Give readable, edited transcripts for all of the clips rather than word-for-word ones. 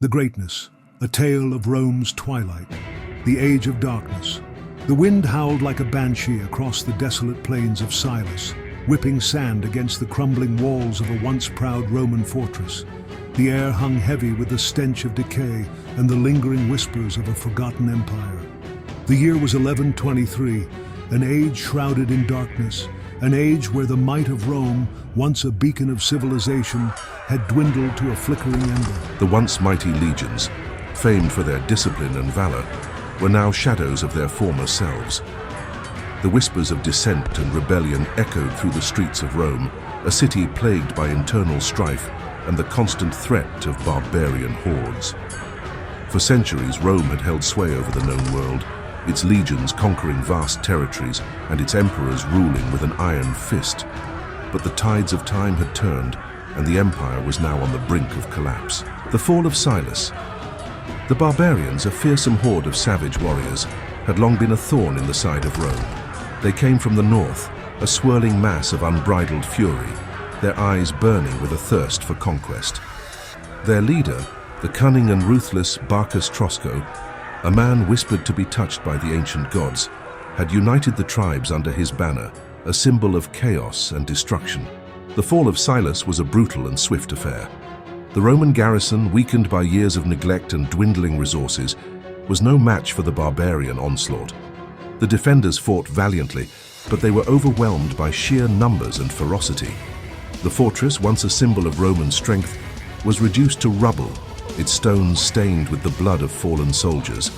The Greatness, a tale of Rome's twilight, the age of darkness. The wind howled like a banshee across the desolate plains of Silas, whipping sand against the crumbling walls of a once proud Roman fortress. The air hung heavy with the stench of decay and the lingering whispers of a forgotten empire. The year was 1123, an age shrouded in darkness, an age where the might of Rome, once a beacon of civilization, had dwindled to a flickering ember. The once mighty legions, famed for their discipline and valor, were now shadows of their former selves. The whispers of dissent and rebellion echoed through the streets of Rome, a city plagued by internal strife and the constant threat of barbarian hordes. For centuries, Rome had held sway over the known world, its legions conquering vast territories and its emperors ruling with an iron fist. But the tides of time had turned, and the empire was now on the brink of collapse. The fall of Silas. The barbarians, a fearsome horde of savage warriors, had long been a thorn in the side of Rome. They came from the north, a swirling mass of unbridled fury, their eyes burning with a thirst for conquest. Their leader, the cunning and ruthless Barcus Trosco, a man whispered to be touched by the ancient gods, had united the tribes under his banner, a symbol of chaos and destruction. The fall of Silas was a brutal and swift affair. The Roman garrison, weakened by years of neglect and dwindling resources, was no match for the barbarian onslaught. The defenders fought valiantly, but they were overwhelmed by sheer numbers and ferocity. The fortress, once a symbol of Roman strength, was reduced to rubble, its stones stained with the blood of fallen soldiers.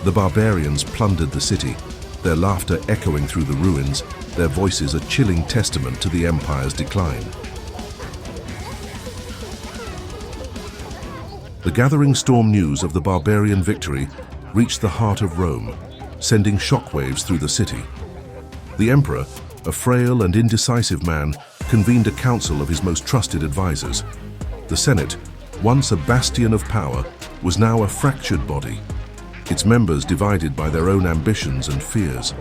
The barbarians plundered the city, their laughter echoing through the ruins, their voices a chilling testament to the empire's decline. The gathering storm news of the barbarian victory reached the heart of Rome, sending shockwaves through the city. The emperor, a frail and indecisive man, convened a council of his most trusted advisors. The Senate, once a bastion of power, was now a fractured body, its members divided by their own ambitions and fears.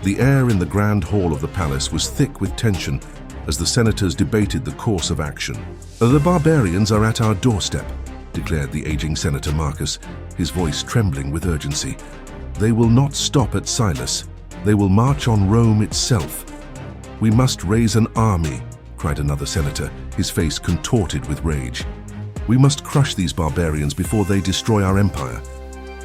The air in the grand hall of the palace was thick with tension as the senators debated the course of action. "The barbarians are at our doorstep," declared the aging Senator Marcus, his voice trembling with urgency. "They will not stop at Silas. They will march on Rome itself." "We must raise an army," cried another senator, his face contorted with rage. "We must crush these barbarians before they destroy our empire."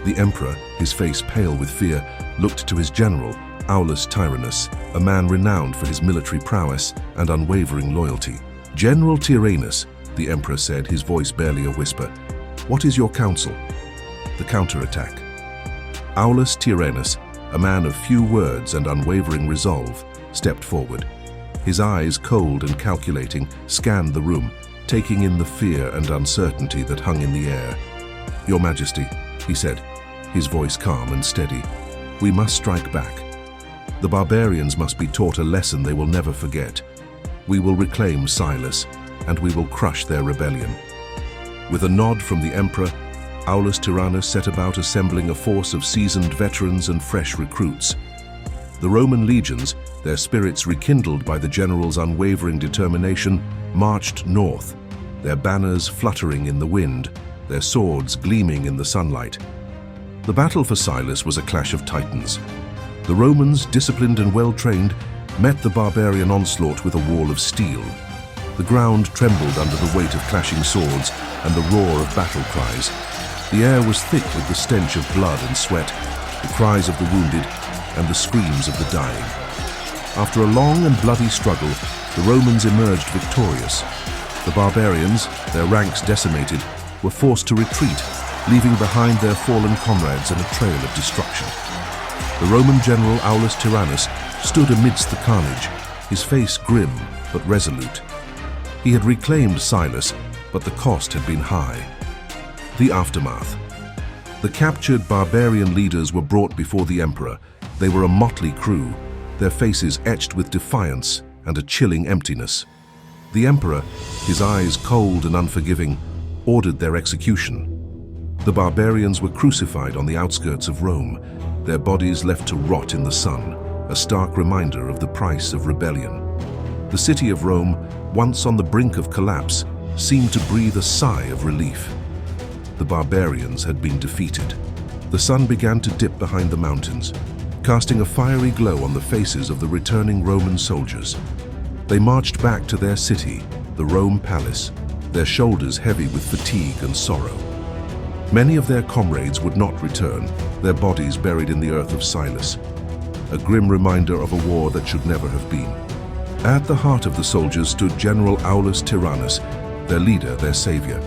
The emperor, his face pale with fear, looked to his general, Aulus Tyrannus, a man renowned for his military prowess and unwavering loyalty. "General Tyrannus," the emperor said, his voice barely a whisper, "what is your counsel?" The counterattack. Aulus Tyrannus, a man of few words and unwavering resolve, stepped forward. His eyes, cold and calculating, scanned the room, taking in the fear and uncertainty that hung in the air. "Your Majesty," he said, his voice calm and steady, "we must strike back. The barbarians must be taught a lesson they will never forget. We will reclaim Silas, and we will crush their rebellion." With a nod from the emperor, Aulus Tyrannus set about assembling a force of seasoned veterans and fresh recruits. The Roman legions, their spirits rekindled by the general's unwavering determination, marched north, their banners fluttering in the wind, their swords gleaming in the sunlight. The battle for Silas was a clash of titans. The Romans, disciplined and well-trained, met the barbarian onslaught with a wall of steel. The ground trembled under the weight of clashing swords and the roar of battle cries. The air was thick with the stench of blood and sweat, the cries of the wounded, and the screams of the dying. After a long and bloody struggle, the Romans emerged victorious. The barbarians, their ranks decimated, were forced to retreat, leaving behind their fallen comrades in a trail of destruction. The Roman general Aulus Tyrannus stood amidst the carnage, his face grim but resolute. He had reclaimed Silas, but the cost had been high. The aftermath. The captured barbarian leaders were brought before the emperor. They were a motley crew, their faces etched with defiance and a chilling emptiness. The emperor, his eyes cold and unforgiving, ordered their execution. The barbarians were crucified on the outskirts of Rome, their bodies left to rot in the sun, a stark reminder of the price of rebellion. The city of Rome, once on the brink of collapse, seemed to breathe a sigh of relief. the barbarians had been defeated. The sun began to dip behind the mountains, casting a fiery glow on the faces of the returning Roman soldiers. They marched back to their city, the Rome Palace, their shoulders heavy with fatigue and sorrow. Many of their comrades would not return, their bodies buried in the earth of Silas, a grim reminder of a war that should never have been. At the heart of the soldiers stood General Aulus Tyrannus, their leader, their savior.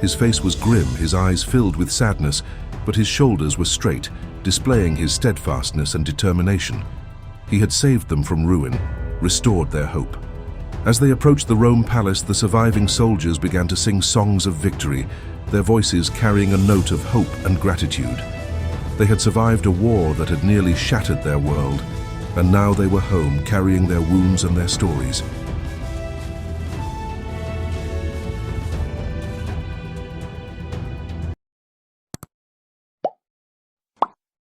His face was grim, his eyes filled with sadness, but his shoulders were straight, displaying his steadfastness and determination. He had saved them from ruin, restored their hope. As they approached the Rome Palace, the surviving soldiers began to sing songs of victory, their voices carrying a note of hope and gratitude. They had survived a war that had nearly shattered their world, and now they were home carrying their wounds and their stories.